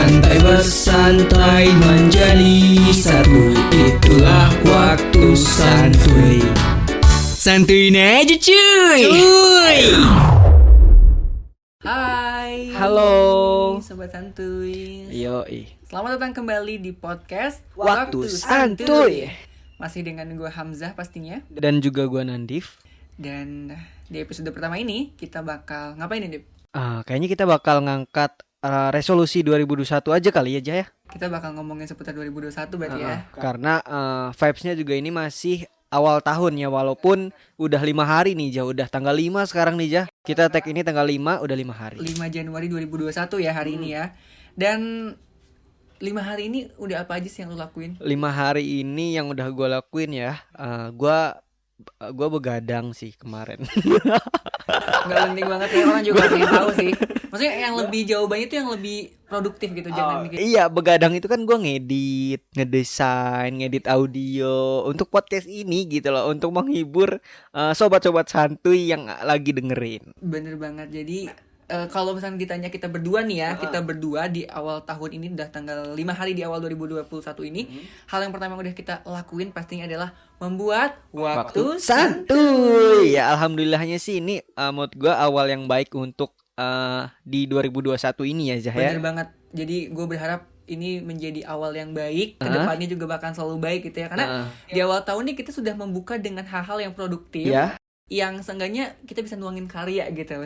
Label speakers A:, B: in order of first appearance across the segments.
A: Santai bersantai menjadi satu, itulah waktu santuy. Santuin aja cuy. Hai.
B: Halo.
A: Sobat santuy.
B: Yoi.
A: Selamat datang kembali di podcast
B: Waktu Santuy.
A: Masih dengan gue Hamzah pastinya.
B: Dan juga gua Nandif.
A: Dan di episode pertama ini kita bakal ngapain nih, Dip?
B: Kayaknya kita bakal ngangkat resolusi 2021 aja kali ya, Jaya.
A: Kita bakal ngomongin seputar 2021 berarti ya.
B: Karena vibes-nya juga ini masih awal tahun ya, walaupun udah 5 hari nih, Jah. Udah tanggal 5 sekarang nih, Jah. Kita tag ini tanggal 5, udah 5 hari.
A: 5 Januari 2021 ya hari ini ya. Dan 5 hari ini udah apa aja sih yang lu lakuin?
B: 5 hari ini yang udah gua lakuin ya, gua begadang sih kemarin.
A: Nggak penting banget ya, orang juga pengen tahu sih. Maksudnya yang lebih jawabannya itu yang lebih produktif gitu, jangan mikir.
B: Iya, begadang itu kan gua ngedit, ngedesain, ngedit audio untuk podcast ini gitu loh, untuk menghibur sobat-sobat santuy yang lagi dengerin.
A: Bener banget. Jadi kalau misalnya ditanya kita berdua nih ya, kita berdua di awal tahun ini udah tanggal 5 hari di awal 2021 ini, hal yang pertama yang udah kita lakuin pastinya adalah membuat waktu
B: Santuy. Ya alhamdulillahnya sih ini menurut gua awal yang baik untuk di 2021 ini ya, Zah ya.
A: Bener banget. Jadi gue berharap ini menjadi awal yang baik, kedepannya juga bakal selalu baik gitu ya. Karena di awal tahun ini kita sudah membuka dengan hal-hal yang produktif, yang seenggaknya kita bisa nuangin karya gitu.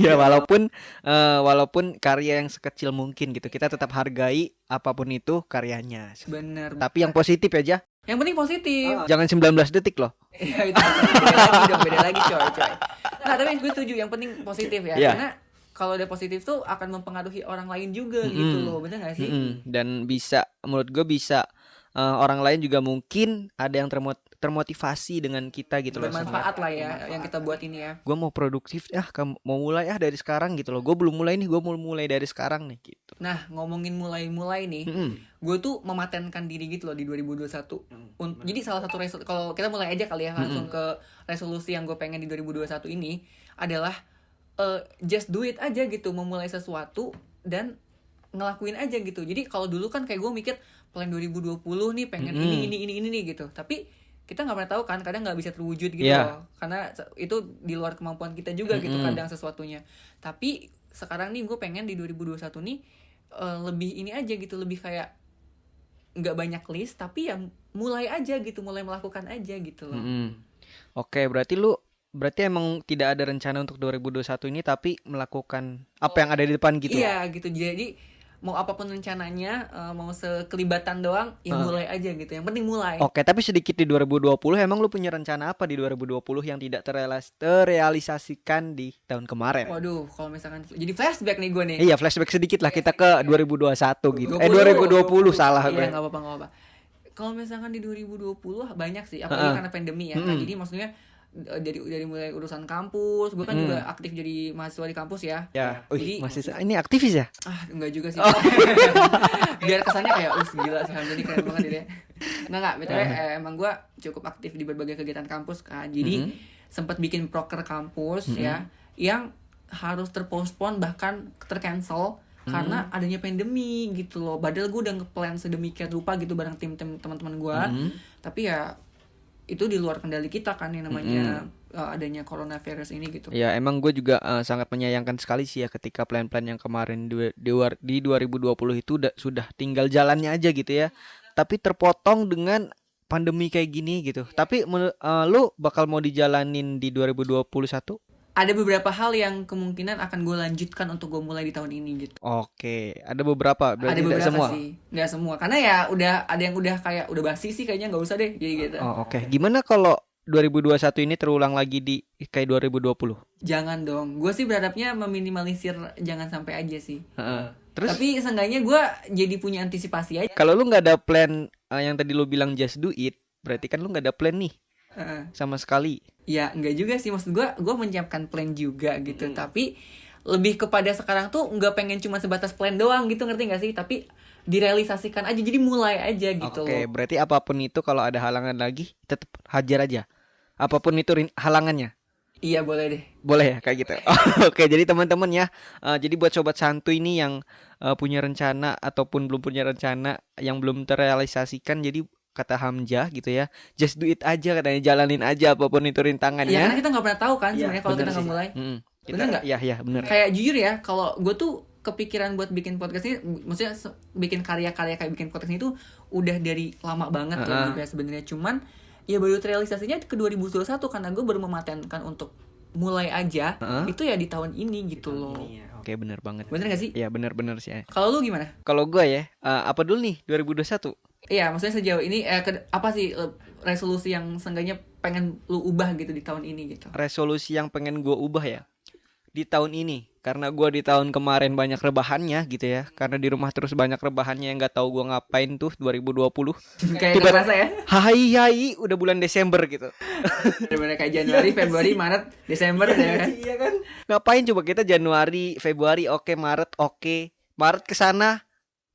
B: Ya walaupun karya yang sekecil mungkin gitu, kita tetap hargai apapun itu karyanya.
A: Bener.
B: Tapi yang positif aja.
A: Yang penting positif.
B: Jangan 19 detik loh.
A: Ya itu beda lagi coy. Nah tapi gue setuju, yang penting positif ya. Karena kalau udah positif tuh akan mempengaruhi orang lain juga gitu loh, bener gak sih?
B: Dan bisa, menurut gue bisa orang lain juga mungkin ada yang termotivasi dengan kita gitu loh.
A: Bermanfaat lah ya yang kita buat ini ya.
B: Gue mau produktif kamu mau mulai dari sekarang gitu loh. Gue belum mulai nih, gue mau mulai dari sekarang nih gitu.
A: Nah ngomongin mulai nih, gue tuh mematenkan diri gitu loh di 2021. Jadi salah satu kalau kita mulai aja kali ya langsung ke resolusi yang gue pengen di 2021 ini adalah just do it aja gitu, memulai sesuatu dan ngelakuin aja gitu. Jadi kalau dulu kan kayak gue mikir plan 2020 nih pengen ini nih gitu. Tapi kita nggak pernah tahu kan, kadang nggak bisa terwujud gitu loh. Karena itu di luar kemampuan kita juga gitu kadang sesuatunya. Tapi sekarang nih gue pengen di 2021 nih lebih ini aja gitu, lebih kayak nggak banyak list tapi ya mulai aja gitu, mulai melakukan aja gitu loh.
B: Oke, berarti emang tidak ada rencana untuk 2021 ini, tapi melakukan apa yang ada di depan gitu.
A: Iya gitu, jadi mau apapun rencananya, mau sekelibatan doang ya mulai aja gitu, yang penting mulai.
B: Oke, tapi sedikit di 2020, emang lu punya rencana apa di 2020 yang tidak terrealisasikan di tahun kemarin?
A: Waduh, kalau misalkan jadi flashback nih gue nih.
B: Iya, flashback sedikit lah kita ke 2021 gitu. 2020 salah gue.
A: Iya, nggak apa-apa. Kalau misalkan di 2020 banyak sih, apalagi karena pandemi ya. Nah, jadi maksudnya dari mulai urusan kampus, gue kan juga aktif jadi mahasiswa di kampus ya.
B: Ya,
A: jadi
B: mahasiswa ini aktivis ya?
A: Enggak juga sih. Biar kesannya kayak gila sih Hamzah, keren banget dia. Enggak, BTW emang gue cukup aktif di berbagai kegiatan kampus kan. Jadi sempat bikin proker kampus ya, yang harus terpostpone bahkan tercancel karena adanya pandemi gitu loh. Padahal gue udah ngeplan sedemikian rupa gitu bareng tim teman-teman gue. Tapi ya itu di luar kendali kita kan, yang namanya adanya coronavirus ini gitu.
B: Ya emang gue juga sangat menyayangkan sekali sih ya ketika plan-plan yang kemarin di 2020 itu sudah tinggal jalannya aja gitu ya. Tapi terpotong dengan pandemi kayak gini gitu. Tapi lu bakal mau dijalanin di 2021?
A: Ada beberapa hal yang kemungkinan akan gue lanjutkan untuk gue mulai di tahun ini gitu.
B: Oke, ada beberapa. Berarti
A: ada beberapa
B: semua
A: sih, nggak semua. Karena ya ada yang udah kayak udah basi sih, kayaknya nggak usah deh jadi gitu.
B: Oke. Gimana kalau 2021 ini terulang lagi di kayak 2020?
A: Jangan dong. Gue sih berharapnya meminimalisir jangan sampai aja sih.
B: Terus?
A: Tapi seenggaknya gue jadi punya antisipasi aja.
B: Kalau lu nggak ada plan yang tadi lu bilang just do it, berarti kan lu nggak ada plan nih sama sekali.
A: Ya enggak juga sih, maksud gue menyiapkan plan juga gitu. Tapi lebih kepada sekarang tuh nggak pengen cuma sebatas plan doang gitu, ngerti nggak sih? Tapi direalisasikan aja, jadi mulai aja gitu.
B: Oke, berarti apapun itu kalau ada halangan lagi tetap hajar aja. Apapun itu halangannya.
A: Iya boleh deh.
B: Boleh ya kayak gitu. Oke, jadi teman-teman ya, jadi buat sobat santuy ini yang punya rencana ataupun belum punya rencana yang belum terrealisasikan. Jadi kata Hamzah gitu ya, just do it aja katanya, jalanin aja apapun itu
A: Ya karena
B: rintangannya.
A: kita nggak pernah tahu kan
C: Iya,
A: sebenarnya kalau
C: bener
A: kita nggak
C: sih.
A: mulai. Bener nggak?
B: Iya bener.
A: Kayak jujur ya, kalau gue tuh kepikiran buat bikin podcast ini, maksudnya bikin karya-karya kayak bikin podcast ini tuh udah dari lama banget ya juga sebenarnya. Cuman ya baru terrealisasinya ke 2021 karena gue baru mematenkan untuk mulai aja itu ya di tahun ini gitu loh.
B: Oke, bener banget.
A: Bener gak sih?
B: Iya bener sih.
A: Kalau lu gimana?
B: Kalau gue ya, apa dulu nih 2021?
A: Iya, maksudnya sejauh ini apa sih resolusi yang seenggaknya pengen lu ubah gitu di tahun ini gitu?
B: Resolusi yang pengen gue ubah ya di tahun ini, karena gue di tahun kemarin banyak rebahannya gitu ya, karena di rumah terus banyak rebahannya yang nggak tahu gue ngapain tuh 2020.
A: Kayak gak kerasa ya?
B: Hai udah bulan Desember gitu.
A: Bener-bener kayak Januari, Februari, Maret, Desember ya kan?
C: Iya kan?
B: Ngapain coba kita Januari, Februari oke, Maret kesana.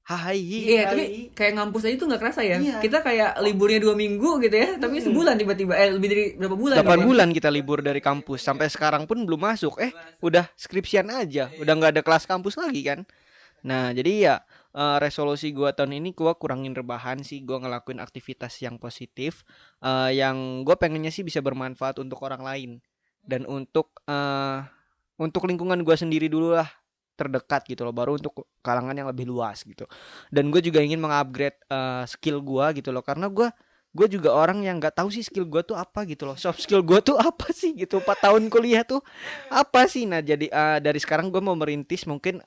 A: Iya, tapi kayak ngampus aja tuh nggak kerasa ya.
C: Iya.
A: Kita kayak liburnya 2 minggu gitu ya, tapi sebulan tiba-tiba lebih dari berapa bulan?
B: 8
A: gitu ya?
B: bulan kita libur dari kampus, sampai sekarang pun belum masuk. Udah skripsian aja, udah nggak ada kelas kampus lagi kan. Nah jadi ya resolusi gua tahun ini gua kurangin rebahan sih, gua ngelakuin aktivitas yang positif, yang gua pengennya sih bisa bermanfaat untuk orang lain dan untuk lingkungan gua sendiri dulu lah, terdekat gitu loh, baru untuk kalangan yang lebih luas gitu. Dan gue juga ingin mengupgrade skill gue gitu loh, karena gue juga orang yang nggak tahu sih skill gue tuh apa gitu loh, soft skill gue tuh apa sih gitu, 4 tahun kuliah tuh apa sih. Nah jadi dari sekarang gue mau merintis, mungkin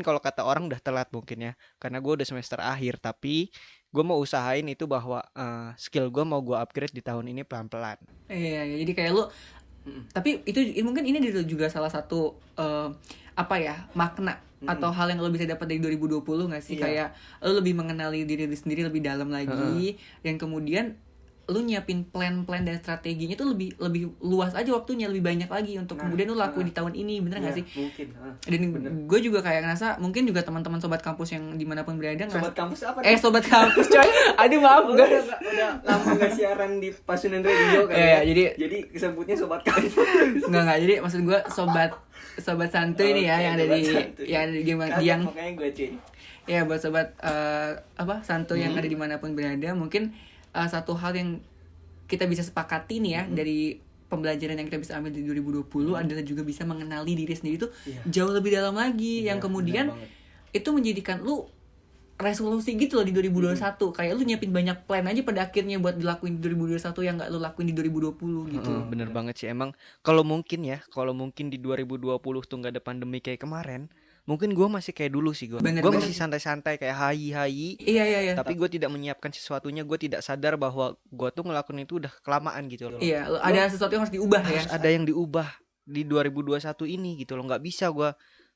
B: kalau kata orang udah telat mungkin ya, karena gue udah semester akhir, tapi gue mau usahain itu bahwa skill gue mau gue upgrade di tahun ini pelan-pelan.
A: Iya, jadi kayak lu tapi itu mungkin ini juga salah satu apa ya, makna atau hal yang lo bisa dapat dari 2020 nggak sih?
C: Iya.
A: Kayak lo lebih mengenali diri lo sendiri lebih dalam lagi, dan kemudian lo nyiapin plan-plan dan strateginya tuh lebih luas aja waktunya, lebih banyak lagi untuk kemudian lo lakuin di tahun ini, bener nggak sih?
C: Mungkin.
A: Dan gue juga kayak ngerasa mungkin juga teman-teman sobat kampus yang dimanapun berada
C: Sobat kampus apa?
A: sobat kampus coy, aduh maaf guys.
C: Udah lama nggak siaran di Pasundan Radio kan?
A: Iya,
C: jadi disebutnya sobat kampus.
A: Nggak, jadi maksud gue sobat santuy nih ya, yang ada di
C: santuy.
A: yang ada di yang
C: Makanya gue cuy.
A: ya buat sobat santuy yang ada dimanapun berada, mungkin satu hal yang kita bisa sepakati nih ya dari pembelajaran yang kita bisa ambil di 2020 adalah juga bisa mengenali diri sendiri tuh jauh lebih dalam lagi, yang kemudian itu menjadikan lu resolusi gitu loh di 2021. Kayak lu nyiapin banyak plan aja pada akhirnya buat dilakuin di 2021 yang gak lu lakuin di 2020 gitu.
B: Bener banget sih, emang kalau mungkin di 2020 tuh nggak ada pandemi kayak kemarin, mungkin gue masih kayak dulu sih, gue masih santai-santai kayak hai.
A: Iya.
B: Tapi gue tidak menyiapkan sesuatunya, gue tidak sadar bahwa gue tuh ngelakuin itu udah kelamaan gitu loh.
A: Iya, ada sesuatu yang harus diubah ya.
B: Harus ada yang diubah di 2021 ini gitu loh. Nggak bisa gue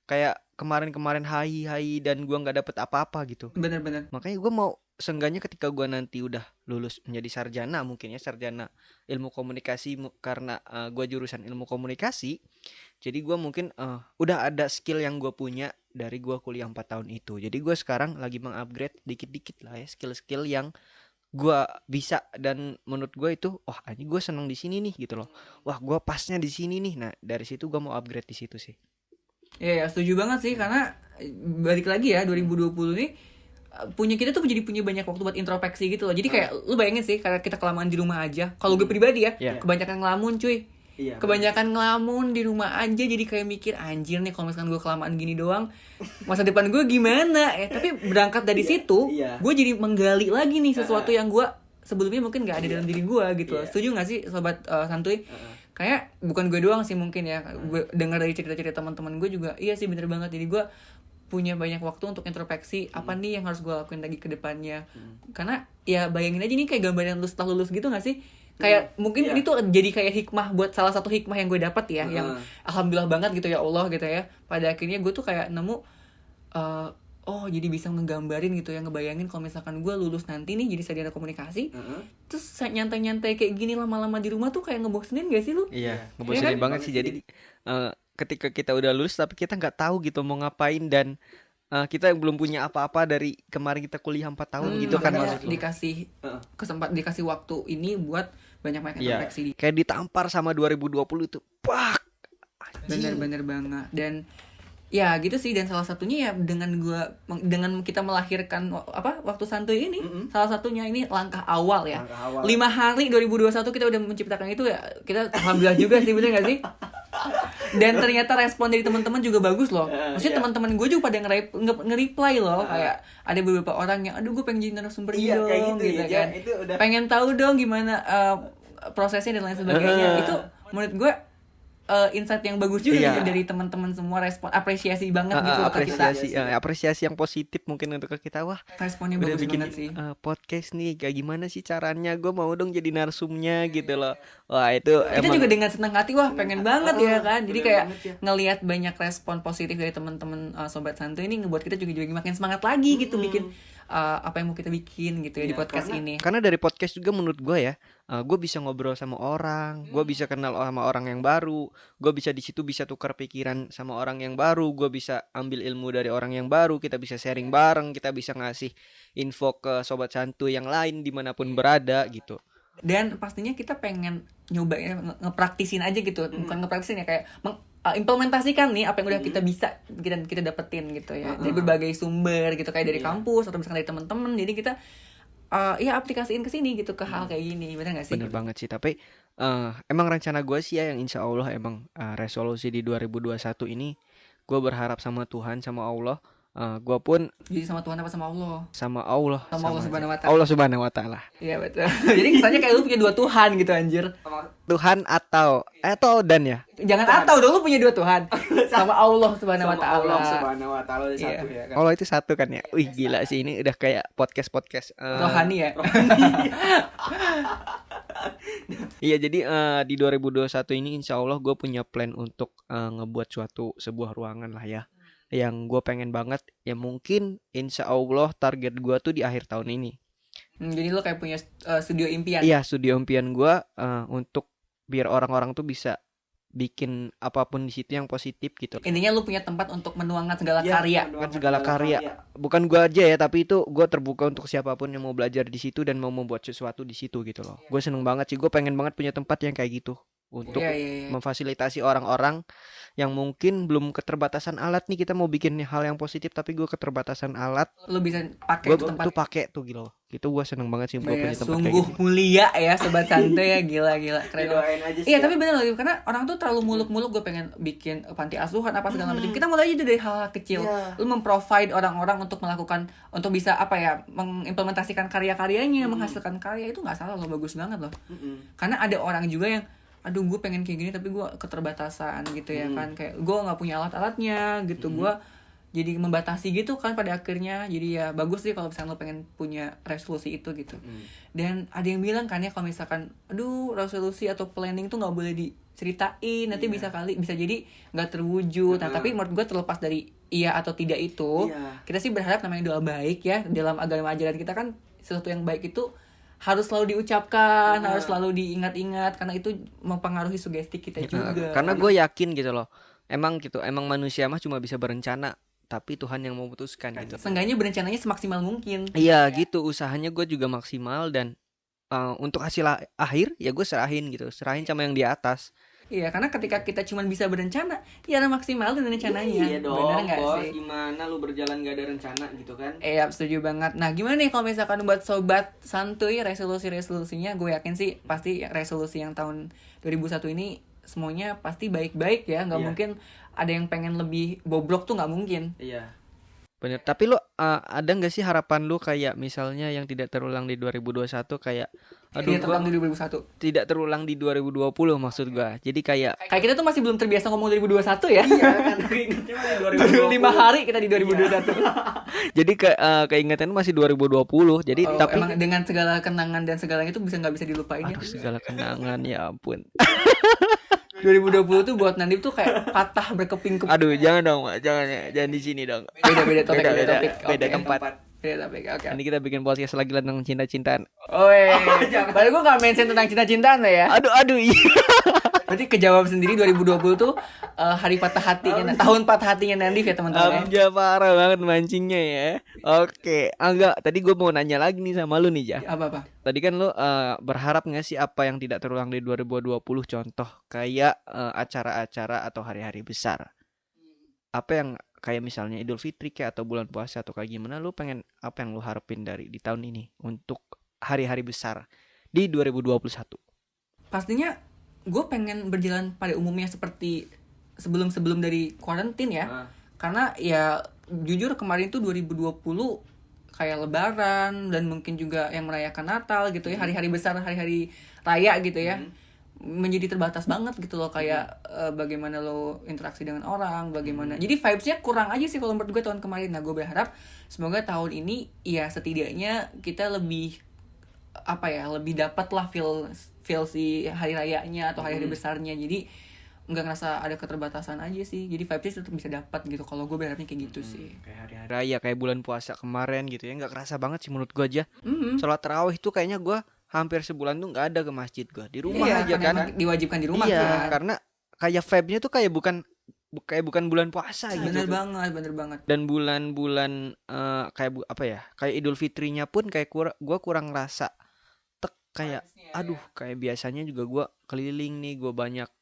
B: kayak kemarin hai dan gue nggak dapet apa-apa gitu.
A: Bener.
B: Makanya gue mau seenggaknya ketika gue nanti udah lulus menjadi sarjana, mungkin ya sarjana ilmu komunikasi, karena gue jurusan ilmu komunikasi. Jadi gue mungkin udah ada skill yang gue punya dari gue kuliah 4 tahun itu. Jadi gue sekarang lagi mengupgrade dikit-dikit lah ya skill-skill yang gue bisa, dan menurut gue itu ini gue seneng di sini nih gitu loh. Wah gue pasnya di sini nih. Nah dari situ gue mau upgrade di situ sih.
A: Iya, setuju banget sih, karena balik lagi ya 2020 nih kita tuh jadi punya banyak waktu buat introspeksi gitu loh. Jadi kayak lu bayangin sih, karena kita kelamaan di rumah aja. Kalau gue pribadi ya, kebanyakan ngelamun cuy.
C: Iya,
A: Kebanyakan ngelamun di rumah aja, jadi kayak mikir anjir nih kalau misalkan gue kelamaan gini doang, masa depan gue gimana ya. Tapi berangkat dari situ, gue jadi menggali lagi nih sesuatu yang gue sebelumnya mungkin gak ada dalam diri gue gitu loh. Setuju gak sih sobat santuy? Kayak bukan gue doang sih mungkin ya, gue dengar dari cerita-cerita teman-teman gue juga, iya sih bener banget. Jadi gue punya banyak waktu untuk introspeksi, apa nih yang harus gue lakuin lagi ke depannya. Karena ya bayangin aja nih kayak gambaran lu setelah lulus gitu gak sih? Kayak mungkin ini tuh jadi kayak hikmah, buat salah satu hikmah yang gue dapat ya, yang alhamdulillah banget gitu ya Allah gitu ya. Pada akhirnya gue tuh kayak nemu jadi bisa ngegambarin gitu ya, ngebayangin kalau misalkan gue lulus nanti nih jadi sarjana komunikasi, terus nyantai-nyantai kayak gini lama-lama di rumah tuh kayak ngebosenin gak sih lu?
B: Iya, ngebosenin banget sih. Jadi ketika kita udah lulus tapi kita nggak tahu gitu mau ngapain, dan kita belum punya apa-apa dari kemarin kita kuliah 4 tahun gitu kan, maksud lu.
A: Dikasih waktu ini buat banyak-banyak introspeksi.
B: Kayak ditampar sama 2020 itu. Pak.
A: Bener banget. Dan Ya gitu sih, dan salah satunya ya dengan kita melahirkan waktu santuy ini, salah satunya ini langkah awal ya.
C: Langkah awal.
A: 5 hari 2021 kita udah menciptakan itu ya, kita alhamdulillah juga sih, bener gak sih? Dan ternyata respon dari teman-teman juga bagus loh. Maksudnya teman-teman gue juga pada nge-reply loh, kayak ada beberapa orang yang aduh gue pengen jadi narasumber dong
C: kayak gitu ya,
A: kan.
C: itu udah.
A: Pengen tahu dong gimana prosesnya dan lain sebagainya. Itu menurut gue insight yang bagus juga gitu dari teman-teman semua, respon apresiasi banget gitu loh ke kita.
B: Apresiasi yang positif mungkin untuk ke kita. Wah,
A: Responnya
B: udah
A: bagus
B: bikin
A: banget sih.
B: podcast nih, kayak gimana sih caranya, gue mau dong jadi narsumnya gitu loh. Wah itu
A: Kita
B: emang
A: juga dengan senang hati, wah pengen banget ya kan. Jadi
C: bener
A: kayak
C: banget ya.
A: ngelihat banyak respon positif dari teman-teman Sobat Santuy ini ngebuat kita juga makin semangat lagi gitu bikin apa yang mau kita bikin gitu ya di podcast ini.
B: karena dari podcast juga menurut gue ya, gue bisa ngobrol sama orang, gue bisa kenal sama orang yang baru, gue bisa di situ bisa tukar pikiran sama orang yang baru, gue bisa ambil ilmu dari orang yang baru, kita bisa sharing bareng, kita bisa ngasih info ke Sobat Santuy yang lain dimanapun berada gitu.
A: Dan pastinya kita pengen nyobain ngepraktisin aja gitu, bukan ngepraktisin ya, kayak implementasikan nih apa yang udah kita bisa kita dapetin gitu ya dari berbagai sumber gitu, kayak dari kampus atau misalkan dari teman-teman. Jadi kita ya aplikasiin ke sini gitu, ke hal kayak gini, bener gak sih?
B: Bener banget sih, tapi emang rencana gue sih ya yang insya Allah emang resolusi di 2021 ini, gue berharap sama Tuhan, sama Allah, gue pun
A: Jadi sama Tuhan apa sama Allah?
B: sama Allah,
A: Sama Allah Subhanahu wa Ta'ala.
B: Allah Subhanahu wa Ta'ala.
A: Iya betul. Jadi kesannya kayak lu punya 2 Tuhan gitu anjir.
B: Tuhan atau dan ya.
A: Jangan atau dong, lu punya 2 Tuhan. Sama Allah Subhanahu wa
C: Sama
A: Ta'ala.
C: Allah Subhanahu wa Ta'ala
A: Iya.
C: satu ya kan.
B: Allah itu satu kan ya. Wih gila sih, ini udah kayak podcast
A: Rohani ya.
B: Iya, jadi di 2021 ini insya Allah gue punya plan untuk ngebuat sebuah ruangan lah ya, yang gue pengen banget ya. Mungkin insya Allah target gue tuh di akhir tahun ini.
A: Jadi lu kayak punya studio impian.
B: Iya, studio impian gue untuk biar orang-orang tuh bisa bikin apapun di situ yang positif gitu.
A: Intinya lu punya tempat untuk menuangkan segala
C: Ya,
A: karya.
B: Kan segala karya, bukan gue aja ya, tapi itu gue terbuka untuk siapapun yang mau belajar di situ dan mau membuat sesuatu di situ gitu loh. Gue seneng banget sih, gue pengen banget punya tempat yang kayak gitu untuk
A: Iya.
B: memfasilitasi orang-orang yang mungkin belum keterbatasan alat nih. Kita mau bikin hal yang positif tapi gue keterbatasan alat,
A: Lu bisa pakai
B: gue
A: tuh tempat.
B: tuh pakai tuh gitu loh. Gitu gue seneng banget sih gue
A: Ya,
B: punya tempat kayak
A: sungguh
B: gitu.
A: mulia ya Sobat Santuy ya, gila keren banget.
C: Doain aja sih.
A: Iya
C: ya.
A: tapi bener loh, karena orang tuh terlalu muluk-muluk gue pengen bikin panti asuhan apa segala macam. Kita mulai aja dari hal-hal kecil.
C: Iya.
A: Lu memprovide orang-orang untuk melakukan, untuk bisa apa ya, mengimplementasikan karya-karyanya, menghasilkan karya, itu nggak salah loh, bagus banget loh. Karena ada orang juga yang aduh gue pengen kayak gini tapi gue keterbatasan gitu ya kan, kayak gue nggak punya alat-alatnya gitu, gue jadi membatasi gitu kan pada akhirnya. Jadi ya bagus sih kalau misalnya lo pengen punya resolusi itu gitu. Dan ada yang bilang kan ya, kalau misalkan aduh resolusi atau planning tuh nggak boleh diceritain, nanti bisa jadi nggak terwujud. Nah tapi menurut gue terlepas dari iya atau tidak itu, kita sih berharap namanya doa baik ya, dalam agama ajaran kita kan sesuatu yang baik itu harus selalu diucapkan, harus selalu diingat-ingat, karena itu mempengaruhi sugesti kita juga.
B: Karena gue yakin gitu loh, emang manusia mah cuma bisa berencana, tapi Tuhan yang memutuskan gitu.
A: Seenggaknya berencananya semaksimal mungkin.
B: Iya gitu, usahanya gue juga maksimal, dan untuk hasil akhir ya gue serahin sama yang di atas.
A: Iya, karena ketika kita cuma bisa berencana, ya maksimal dengan rencananya.
C: Iya dong,
A: Bener nggak
C: bos.
A: sih?
C: Gimana lu berjalan gak ada rencana gitu kan?
A: Iya, setuju banget. Nah, gimana nih kalau misalkan buat Sobat Santuy resolusinya, gue yakin sih pasti resolusi yang tahun 2001 ini semuanya pasti baik-baik ya. Nggak mungkin ada yang pengen lebih bobrok tuh, nggak mungkin.
C: Iya.
B: Bener, tapi lo ada nggak sih harapan lo kayak misalnya yang tidak terulang di 2021, kayak
A: Tidak terulang di 2001.
B: tidak terulang di 2020 maksud gua. Jadi kayak
A: Kayak kita tuh masih belum terbiasa ngomong 2021 ya.
C: Iya kan, keingetnya masih
A: Baru 5 hari kita di 2021.
B: jadi keingetan masih 2020. Jadi
A: Oh,
B: tapi
A: emang dengan segala kenangan dan segalanya itu bisa nggak bisa dilupain ya.
B: aduh, segala kenangan ya ampun.
A: 2020 tuh buat Nandip tuh kayak patah berkeping-keping.
B: Aduh, jangan dong, Mak. Jangan di sini dong.
A: Beda topik, beda topik.
B: Beda
A: Oke.
B: tempat.
A: Beda topik. Oke.
B: Ini kita bikin podcast lagi tentang cinta-cintaan.
A: Oi, padahal gue gak mention tentang cinta-cintaan lo ya.
B: Aduh, iya.
A: Berarti kejawab sendiri 2020 tuh hari patah hatinya, tahun patah hatinya Nandip ya teman-teman.
B: Amja parah banget mancingnya ya. Oke, enggak. Tadi gue mau nanya lagi nih sama lu nih, Ja.
A: Apa-apa?
B: Tadi kan lu berharap nggak sih apa yang tidak terulang di 2020, contoh kayak acara-acara atau hari-hari besar. apa yang kayak misalnya Idul Fitri kayak atau bulan puasa atau kayak gimana, lu pengen apa yang lu harapin dari di tahun ini untuk hari-hari besar di 2021?
A: Pastinya gue pengen berjalan pada umumnya seperti sebelum dari quarantine ya. Karena ya jujur kemarin tuh 2020 kayak lebaran dan mungkin juga yang merayakan Natal gitu ya, hari-hari besar, hari-hari raya gitu ya. Menjadi terbatas banget gitu loh, kayak bagaimana lo interaksi dengan orang, bagaimana. Jadi vibes-nya kurang aja sih kalau menurut gue tahun kemarin. Nah, gue berharap semoga tahun ini ya setidaknya kita lebih apa ya, lebih dapat lah feel si hari rayanya atau hari-hari besarnya. Jadi nggak ngerasa ada keterbatasan aja sih, jadi vibes tetap bisa dapat gitu. Kalau gue berharapnya kayak gitu sih.
B: Kayak hari-hari raya kayak bulan puasa kemarin gitu ya, nggak kerasa banget sih menurut gua aja.
A: Mhm.
B: Sholat tarawih tuh kayaknya gua hampir sebulan tuh nggak ada ke masjid, gua di rumah
A: Iya,
B: aja
A: karena
B: kan.
A: emang diwajibkan di rumah
B: Iya,
A: kan.
B: karena kayak vibe-nya tuh kayak bukan bulan puasa gitu.
A: Bener banget.
B: Dan bulan-bulan apa ya, kayak Idul Fitrinya pun kayak gua kurang rasa kayak aduh, kayak biasanya juga gua keliling nih, gua banyak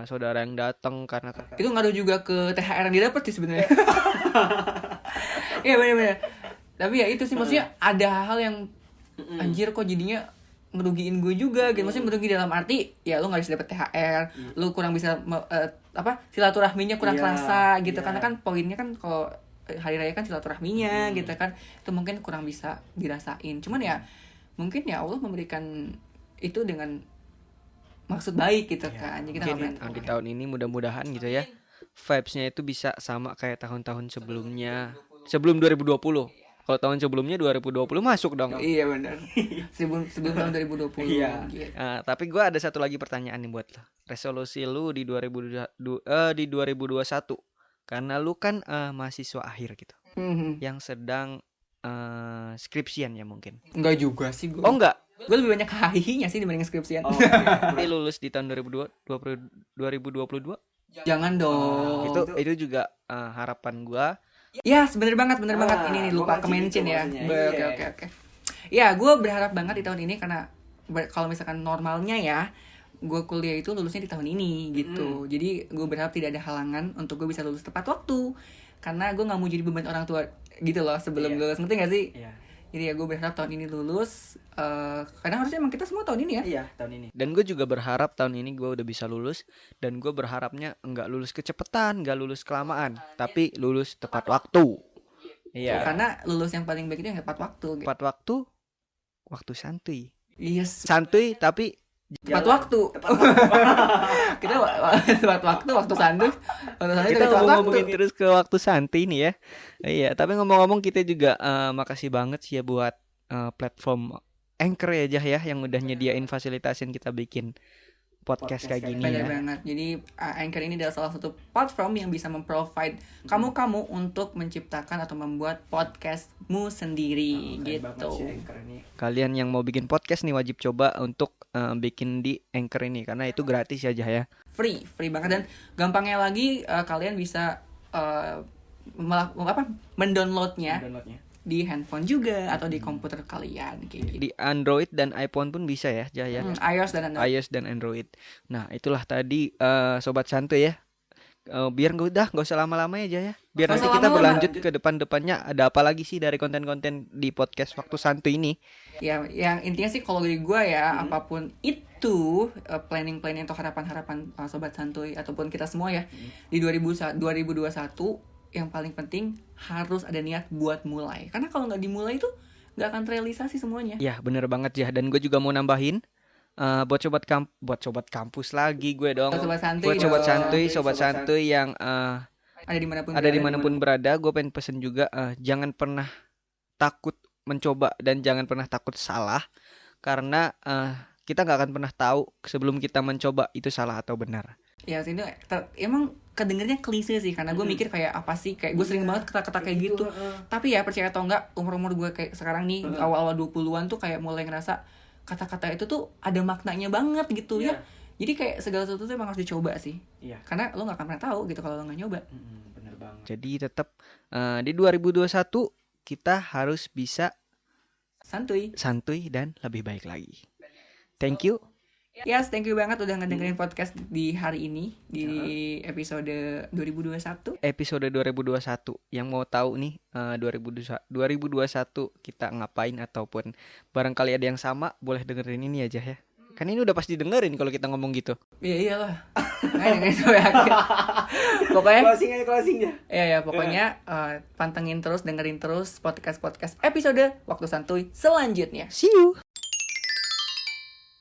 B: saudara yang datang karena
A: Itu ngaruh juga ke THR yang didapat sih sebenarnya. Iya bener. Tapi ya itu sih, maksudnya ada hal-hal yang anjir kok jadinya ngerugiin gue juga gitu. Maksudnya merugi dalam arti ya lo nggak bisa dapet THR, lo kurang bisa silaturahminya kurang kerasa gitu. Karena kan poinnya kan kalau hari raya kan silaturahminya gitu kan, itu mungkin kurang bisa dirasain. Cuman ya mungkin ya Allah memberikan itu dengan maksud baik gitu kan. Jadi kita nggak
B: mungkin
A: pernah
B: di tahun ini mudah-mudahan gitu ya, vibes-nya itu bisa sama kayak tahun-tahun sebelumnya, sebelum 2020. Kalau tahun sebelumnya 2020 masuk dong.
A: Iya benar. Sebelum tahun 2020.
C: Iya.
A: Gitu.
B: Tapi gue ada satu lagi pertanyaan nih buat lo. Resolusi lu di 2021, karena lu kan mahasiswa akhir gitu, yang sedang skripsian ya mungkin.
A: Enggak juga sih gue.
B: Oh enggak,
A: Gue lebih banyak hahihinya sih dibanding skripsian.
B: tapi lulus di tahun 2022.
A: Jangan dong.
B: Itu juga harapan gue.
A: Ya, bener banget. Ini nih
C: gua
A: lupa
C: kan
A: ke-mention
C: gitu
A: ya.
C: maksudnya.
A: Oke. Ya, gue berharap banget di tahun ini karena kalau misalkan normalnya ya, gue kuliah itu lulusnya di tahun ini gitu. Jadi gue berharap tidak ada halangan untuk gue bisa lulus tepat waktu. Karena gue nggak mau jadi beban orang tua gitu loh sebelum lulus, ngerti nggak sih?
C: Iya.
A: Jadi ya gue berharap tahun ini lulus. Karena harusnya emang kita semua tahun ini ya.
C: Iya, tahun ini.
B: Dan gue juga berharap tahun ini gue udah bisa lulus. Dan gue berharapnya nggak lulus kecepatan, nggak lulus kelamaan, tapi lulus tepat waktu. Iya.
A: Karena lulus yang paling baik itu yang tepat waktu. Gitu.
B: Tepat waktu santuy.
A: Yes.
B: Santuy tapi
A: Tepat waktu. Kita tepat waktu santuy.
B: kita ngomongin terus ke waktu santuy nih ya. Iya, tapi ngomong-ngomong kita juga makasih banget sih ya buat platform Anchor ya Jah ya, yang udah nyediain fasilitasin kita bikin podcast kayak gini
A: Benar
B: ya.
A: banget. Jadi Anchor ini adalah salah satu platform yang bisa memprovide kamu untuk menciptakan atau membuat podcastmu sendiri gitu.
B: Kalian yang mau bikin podcast nih wajib coba untuk bikin di Anchor ini karena itu gratis aja ya.
A: Free banget, dan gampangnya lagi kalian bisa mendownloadnya di handphone juga atau di komputer kalian kayak gitu.
B: Di Android dan iPhone pun bisa ya, Jaya.
A: iOS dan Android.
B: iOS dan Android. Nah, itulah tadi sobat santuy ya. Biar nggak usah lama-lama ya, Jaya. Biar
A: Nggak
B: nanti
A: usah
B: kita
A: lama-lama.
B: berlanjut ke depannya ada apa lagi sih dari konten-konten di podcast waktu santuy ini.
A: Ya, yang intinya sih kalau dari gue ya, apapun itu planning atau harapan sobat santuy ataupun kita semua ya di 2021 yang paling penting harus ada niat buat mulai. Karena kalau nggak dimulai itu nggak akan terrealisasi semuanya.
B: Ya, bener banget ya. Dan gue juga mau nambahin buat sobat kampus lagi gue dong.
A: Buat sobat santuy
B: Buat sobat
A: dong.
B: santuy yang
A: Ada dimanapun
B: berada, gue pengen pesen juga jangan pernah takut mencoba dan jangan pernah takut salah, karena kita nggak akan pernah tahu sebelum kita mencoba itu salah atau benar.
A: Ya itu emang kedengernya klise sih, karena gue mikir kayak apa sih, kayak gue sering banget kata-kata kayak gitu. Tapi ya percaya atau enggak, umur gue kayak sekarang nih awal-awal 20-an tuh kayak mulai ngerasa kata-kata itu tuh ada maknanya banget gitu ya. Jadi kayak segala sesuatu tuh emang harus dicoba sih.
C: Iya.
A: Karena lo gak akan pernah tahu gitu kalau lo gak nyoba.
C: Bener banget.
B: Jadi tetap di 2021 kita harus bisa
A: Santuy.
B: santuy dan lebih baik lagi. Thank you.
A: Yes, thank you banget udah ngedengerin podcast di hari ini di episode 2021.
B: Episode 2021 yang mau tahu nih 2021 kita ngapain ataupun barangkali ada yang sama, boleh dengerin ini aja ya. Kan ini udah pasti dengerin kalau kita ngomong gitu.
A: Iya iyalah. Nah, dengerin sampai akhir. Pokoknya
C: closing ya.
A: ya pokoknya pantengin terus, dengerin terus podcast episode Waktu Santuy selanjutnya.
B: See you.